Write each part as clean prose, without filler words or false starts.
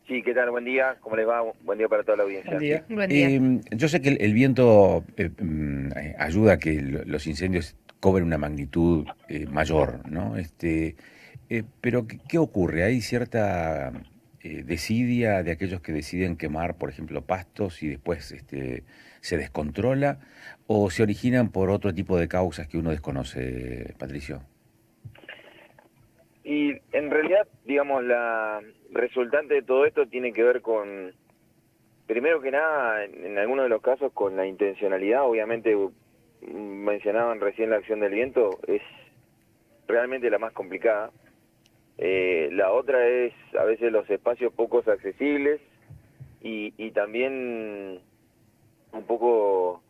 Sí, ¿qué tal? Buen día, ¿cómo les va? Buen día para toda la Buen audiencia. día. Buen día. Yo sé que el viento ayuda a que los incendios cobren una magnitud mayor, ¿no? Pero ¿qué ocurre? ¿Hay cierta desidia de aquellos que deciden quemar, por ejemplo, pastos y después se descontrola? ¿O se originan por otro tipo de causas que uno desconoce, Patricio? Y en realidad, digamos, la resultante de todo esto tiene que ver con, primero que nada, en algunos de los casos, con la intencionalidad. Obviamente, mencionaban recién la acción del viento, es realmente la más complicada. La otra es a veces los espacios pocos accesibles y también un poco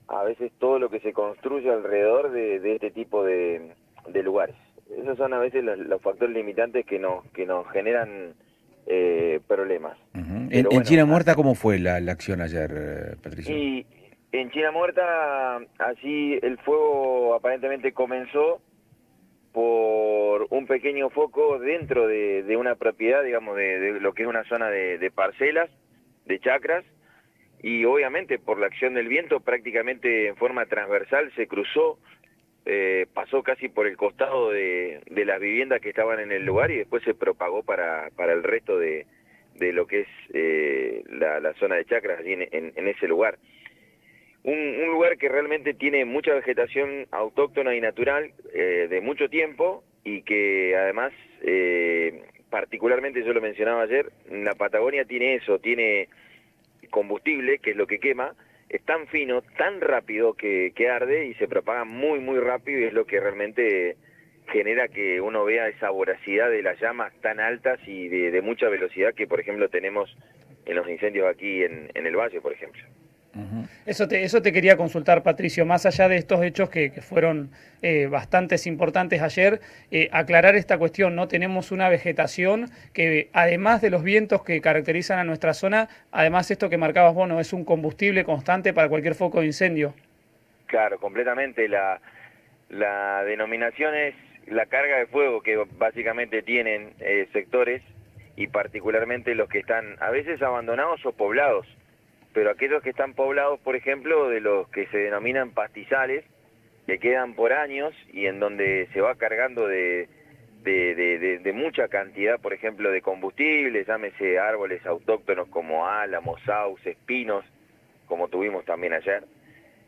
a veces todo lo que se construye alrededor de este tipo de lugares. Esos son a veces los factores limitantes que nos generan problemas. Ujú. Pero En bueno, China Muerta, ¿cómo fue la acción ayer, Patricio? y en China Muerta, así el fuego aparentemente comenzó por un pequeño foco dentro de una propiedad, digamos, de lo que es una zona de parcelas, de chacras, y obviamente por la acción del viento prácticamente en forma transversal se cruzó, pasó casi por el costado de las viviendas que estaban en el lugar y después se propagó para el resto de lo que es la zona de chacras allí en ese lugar. Un lugar que realmente tiene mucha vegetación autóctona y natural de mucho tiempo y que además, particularmente yo lo mencionaba ayer, la Patagonia tiene eso, tiene combustible, que es lo que quema, es tan fino, tan rápido que arde y se propaga muy, muy rápido y es lo que realmente genera que uno vea esa voracidad de las llamas tan altas y de mucha velocidad que, por ejemplo, tenemos en los incendios aquí en el valle, por ejemplo. Ujú. Eso te quería consultar, Patricio, más allá de estos hechos que fueron bastantes importantes ayer, aclarar esta cuestión, ¿no? Tenemos una vegetación que, además de los vientos que caracterizan a nuestra zona, además esto que marcabas vos, ¿no? Es un combustible constante para cualquier foco de incendio. Claro, completamente. La denominación es la carga de fuego que básicamente tienen sectores y particularmente los que están a veces abandonados o poblados, pero aquellos que están poblados, por ejemplo, de los que se denominan pastizales, que quedan por años y en donde se va cargando de mucha cantidad, por ejemplo, de combustibles, llámese árboles autóctonos como álamos, sauces, pinos, como tuvimos también ayer,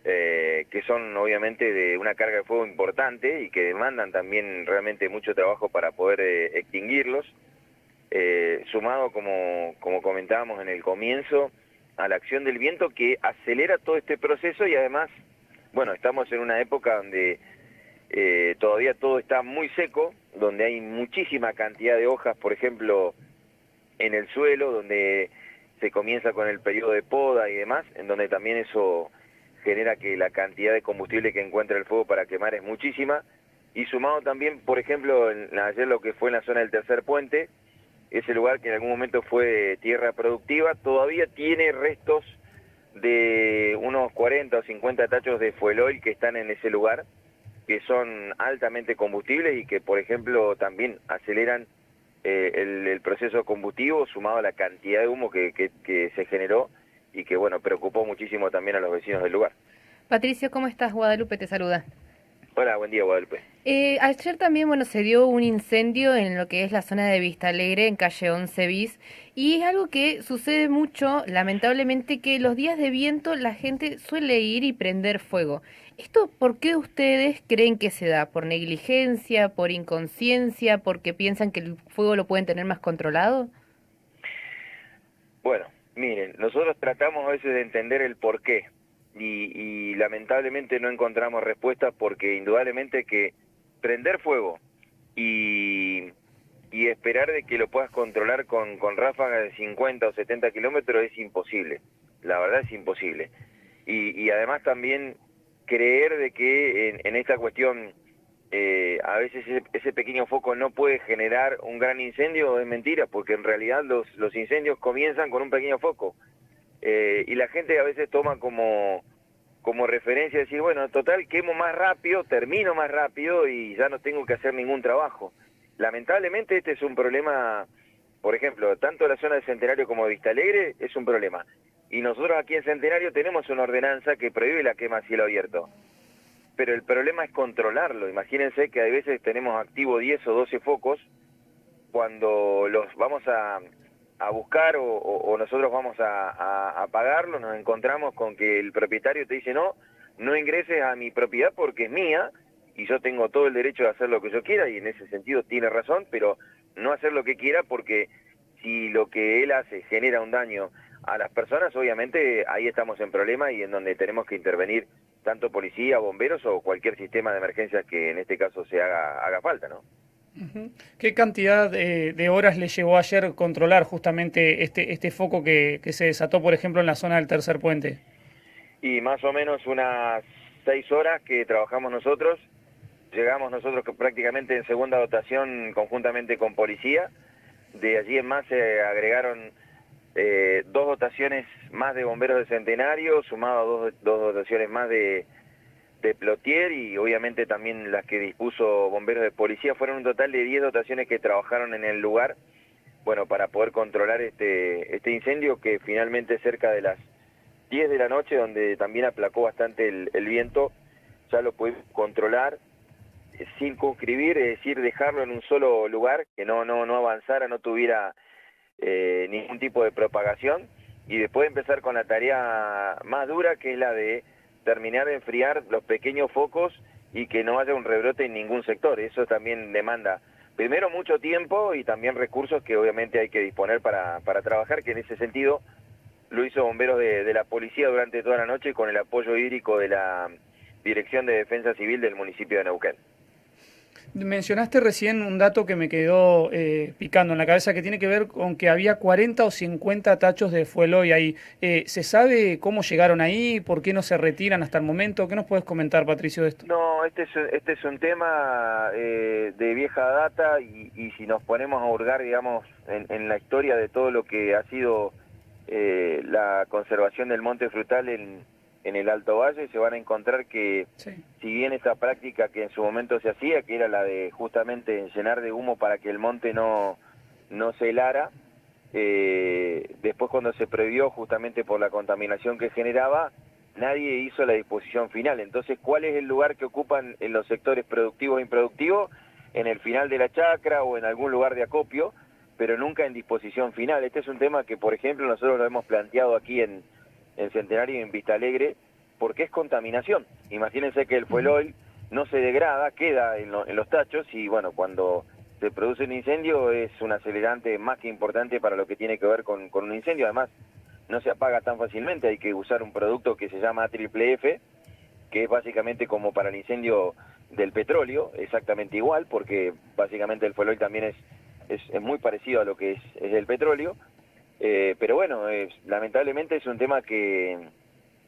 que son obviamente de una carga de fuego importante y que demandan también realmente mucho trabajo para poder extinguirlos, sumado, como comentábamos en el comienzo, a la acción del viento que acelera todo este proceso y además, bueno, estamos en una época donde todavía todo está muy seco, donde hay muchísima cantidad de hojas, por ejemplo, en el suelo, donde se comienza con el periodo de poda y demás, en donde también eso genera que la cantidad de combustible que encuentra el fuego para quemar es muchísima, y sumado también, por ejemplo, ayer lo que fue en la zona del Tercer Puente, ese lugar que en algún momento fue tierra productiva, todavía tiene restos de unos 40 o 50 tachos de fuel oil que están en ese lugar, que son altamente combustibles y que, por ejemplo, también aceleran el proceso combustivo sumado a la cantidad de humo que se generó y que, bueno, preocupó muchísimo también a los vecinos del lugar. Patricio, ¿cómo estás? Guadalupe te saluda. Hola, buen día, Guadalupe. Ayer también, bueno, se dio un incendio en lo que es la zona de Vista Alegre, en calle 11 bis, y es algo que sucede mucho, lamentablemente, que los días de viento la gente suele ir y prender fuego. ¿Esto por qué ustedes creen que se da? ¿Por negligencia, por inconsciencia, porque piensan que el fuego lo pueden tener más controlado? Bueno, miren, nosotros tratamos a veces de entender el porqué y lamentablemente no encontramos respuestas porque indudablemente que prender fuego y, y esperar de que lo puedas controlar con ráfagas de 50 o 70 kilómetros es imposible, la verdad es imposible. Y además también creer de que en esta cuestión a veces ese pequeño foco no puede generar un gran incendio es mentira, porque en realidad los incendios comienzan con un pequeño foco. Y la gente a veces toma como referencia decir, bueno, total, quemo más rápido, termino más rápido y ya no tengo que hacer ningún trabajo. Lamentablemente este es un problema por ejemplo, tanto la zona de Centenario como de Vista Alegre es un problema. Y nosotros aquí en Centenario tenemos una ordenanza que prohíbe la quema a cielo abierto. Pero el problema es controlarlo. Imagínense que a veces tenemos activo 10 o 12 focos, cuando los vamos a buscar o nosotros vamos a pagarlo, nos encontramos con que el propietario te dice no ingreses a mi propiedad porque es mía y yo tengo todo el derecho de hacer lo que yo quiera, y en ese sentido tiene razón, pero no hacer lo que quiera, porque si lo que él hace genera un daño a las personas, obviamente ahí estamos en problema y en donde tenemos que intervenir tanto policía, bomberos o cualquier sistema de emergencias que en este caso se haga falta, ¿no? Ujú. ¿Qué cantidad de horas le llevó ayer controlar justamente este foco que se desató, por ejemplo, en la zona del Tercer Puente? Y más o menos unas 6 horas que trabajamos nosotros. Llegamos nosotros prácticamente en segunda dotación conjuntamente con policía. De allí en más se agregaron 2 dotaciones más de bomberos de Centenario, sumado a dos dotaciones más de Plotier, y obviamente también las que dispuso bomberos de policía. Fueron un total de 10 dotaciones que trabajaron en el lugar, bueno, para poder controlar este incendio, que finalmente cerca de las 10 de la noche, donde también aplacó bastante el viento, ya lo pudimos controlar, sin conscribir, es decir, dejarlo en un solo lugar, que no avanzara, no tuviera ningún tipo de propagación, y después empezar con la tarea más dura, que es la de terminar de enfriar los pequeños focos y que no haya un rebrote en ningún sector. Eso también demanda, primero, mucho tiempo y también recursos que obviamente hay que disponer para trabajar, que en ese sentido lo hizo bomberos de la policía durante toda la noche con el apoyo hídrico de la Dirección de Defensa Civil del municipio de Neuquén. Mencionaste recién un dato que me quedó picando en la cabeza, que tiene que ver con que había 40 o 50 tachos de fuel oil ahí. ¿Se sabe cómo llegaron ahí? ¿Por qué no se retiran hasta el momento? ¿Qué nos puedes comentar, Patricio, de esto? No, este es un tema de vieja data, y si nos ponemos a hurgar, digamos, en la historia de todo lo que ha sido la conservación del monte frutal en el Alto Valle, se van a encontrar que, Sí. si bien esta práctica que en su momento se hacía, que era la de justamente llenar de humo para que el monte no se helara, después cuando se prohibió justamente por la contaminación que generaba, nadie hizo la disposición final. Entonces, ¿cuál es el lugar que ocupan en los sectores productivos e improductivos? En el final de la chacra o en algún lugar de acopio, pero nunca en disposición final. Este es un tema que, por ejemplo, nosotros lo hemos planteado aquí en Centenario y en Vista Alegre, porque es contaminación. Imagínense que el fuel oil no se degrada, queda en los tachos, y bueno, cuando se produce un incendio es un acelerante más que importante para lo que tiene que ver con un incendio. Además, no se apaga tan fácilmente, hay que usar un producto que se llama AFFF, que es básicamente como para el incendio del petróleo, exactamente igual, porque básicamente el fuel oil también es muy parecido a lo que es el petróleo. Pero bueno, lamentablemente es un tema que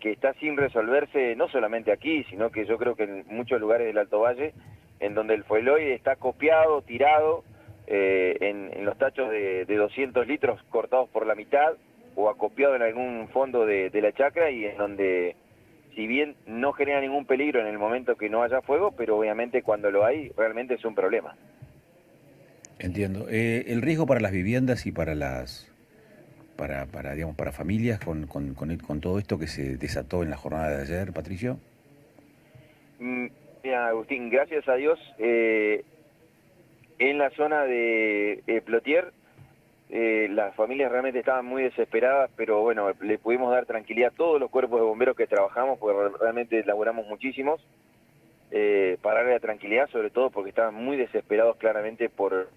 está sin resolverse, no solamente aquí, sino que yo creo que en muchos lugares del Alto Valle, en donde el fuel oil está copiado, tirado, en los tachos de 200 litros cortados por la mitad, o acopiado en algún fondo de la chacra, y en donde, si bien no genera ningún peligro en el momento que no haya fuego, pero obviamente cuando lo hay, realmente es un problema. Entiendo. El riesgo para las viviendas y para digamos, para familias con todo esto que se desató en la jornada de ayer, Patricio. Mira, Agustín, gracias a Dios, en la zona de Plotier, las familias realmente estaban muy desesperadas, pero bueno, le pudimos dar tranquilidad a todos los cuerpos de bomberos que trabajamos, porque realmente laburamos muchísimos, para darle la tranquilidad, sobre todo porque estaban muy desesperados claramente por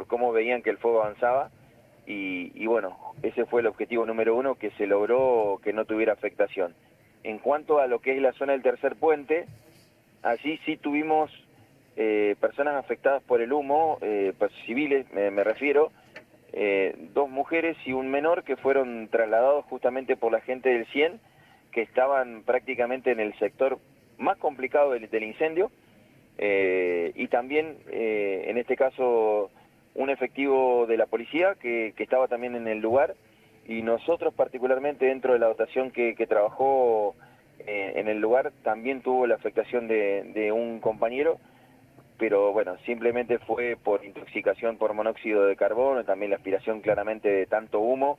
cómo veían que el fuego avanzaba, y bueno, ese fue el objetivo número 1, que se logró que no tuviera afectación. En cuanto a lo que es la zona del Tercer Puente, allí sí tuvimos personas afectadas por el humo, pues civiles me refiero, 2 mujeres y un menor, que fueron trasladados justamente por la gente del 100, que estaban prácticamente en el sector más complicado del incendio, y también en este caso un efectivo de la policía que estaba también en el lugar, y nosotros particularmente dentro de la dotación que trabajó en el lugar también tuvo la afectación de un compañero, pero bueno, simplemente fue por intoxicación por monóxido de carbono, también la aspiración claramente de tanto humo,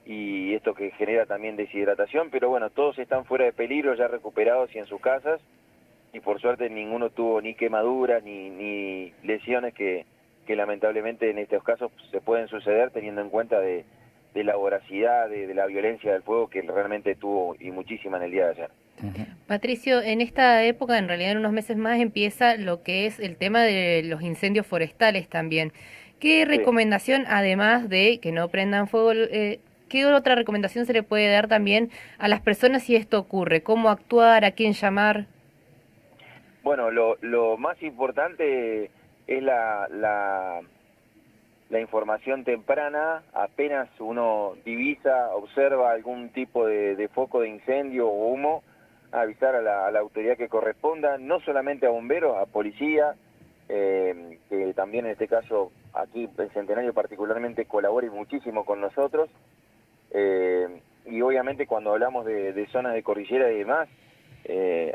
y esto que genera también deshidratación, pero bueno, todos están fuera de peligro, ya recuperados y en sus casas, y por suerte ninguno tuvo ni quemaduras ni lesiones que lamentablemente en estos casos se pueden suceder teniendo en cuenta de la voracidad, de la violencia del fuego que realmente tuvo y muchísima en el día de ayer. Patricio, en esta época, en realidad en unos meses más, empieza lo que es el tema de los incendios forestales también. ¿Qué recomendación, además de que no prendan fuego, qué otra recomendación se le puede dar también a las personas si esto ocurre? ¿Cómo actuar? ¿A quién llamar? Bueno, lo más importante es la información temprana. Apenas uno divisa, observa algún tipo de foco de incendio o humo, avisar a la autoridad que corresponda, no solamente a bomberos, a policía, que también en este caso aquí el Centenario particularmente colabora y muchísimo con nosotros, y obviamente cuando hablamos de zonas de cordillera y demás,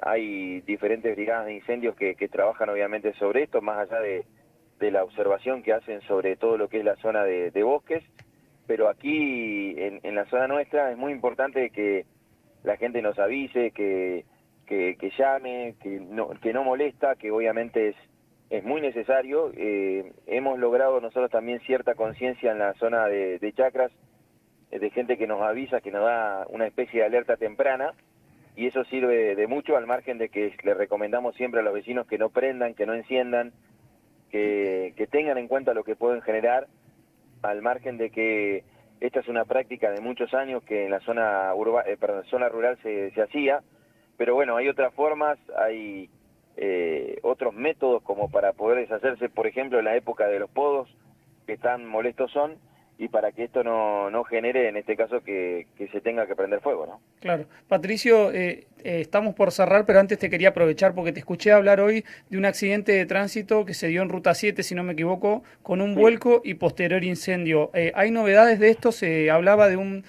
hay diferentes brigadas de incendios que trabajan obviamente sobre esto, más allá de la observación que hacen sobre todo lo que es la zona de bosques, pero aquí en la zona nuestra es muy importante que la gente nos avise, que llame, que no molesta, que obviamente es muy necesario. Hemos logrado nosotros también cierta conciencia en la zona de chacras, de gente que nos avisa, que nos da una especie de alerta temprana, y eso sirve de mucho, al margen de que le recomendamos siempre a los vecinos que no prendan, que no enciendan, que tengan en cuenta lo que pueden generar, al margen de que esta es una práctica de muchos años que en la zona zona rural se hacía, pero bueno, hay otras formas, hay otros métodos como para poder deshacerse, por ejemplo, en la época de los podos, que tan molestos son, y para que esto no genere, en este caso, que se tenga que prender fuego, ¿no? Claro. Patricio, estamos por cerrar, pero antes te quería aprovechar porque te escuché hablar hoy de un accidente de tránsito que se dio en Ruta 7, si no me equivoco, con un vuelco y posterior incendio. ¿Hay novedades de esto? Se hablaba de un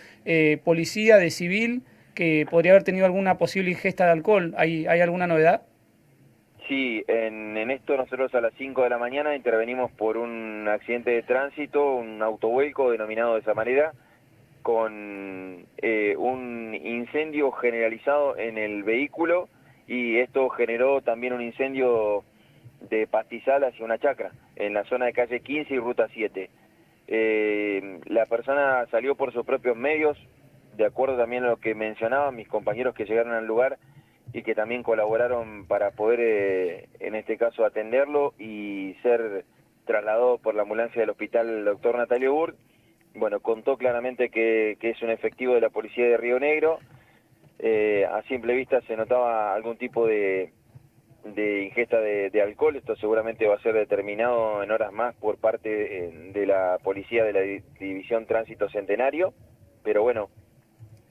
policía de civil que podría haber tenido alguna posible ingesta de alcohol. ¿Hay alguna novedad? Sí, en esto nosotros a las 5 de la mañana intervenimos por un accidente de tránsito, un autovuelco denominado de esa manera, con un incendio generalizado en el vehículo, y esto generó también un incendio de pastizal hacia una chacra, en la zona de calle 15 y ruta 7. La persona salió por sus propios medios, de acuerdo también a lo que mencionaban mis compañeros que llegaron al lugar y que también colaboraron para poder, en este caso, atenderlo y ser trasladado por la ambulancia del hospital Dr. Natalio Burt. Bueno, contó claramente que es un efectivo de la policía de Río Negro. A simple vista se notaba algún tipo de ingesta de alcohol. Esto seguramente va a ser determinado en horas más por parte de la policía de la División Tránsito Centenario, pero bueno,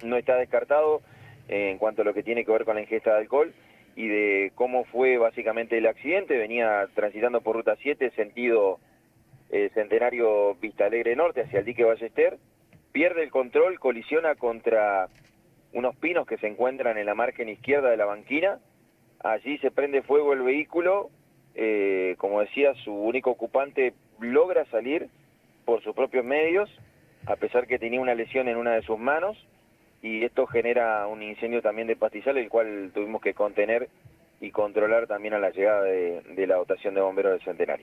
no está descartado en cuanto a lo que tiene que ver con la ingesta de alcohol y de cómo fue básicamente el accidente. Venía transitando por Ruta 7, sentido Centenario Vista Alegre Norte, hacia el dique Ballester, pierde el control, colisiona contra unos pinos que se encuentran en la margen izquierda de la banquina. Allí se prende fuego el vehículo, como decía, su único ocupante logra salir por sus propios medios, a pesar que tenía una lesión en una de sus manos, y esto genera un incendio también de pastizal, el cual tuvimos que contener y controlar también a la llegada de la dotación de bomberos del Centenario.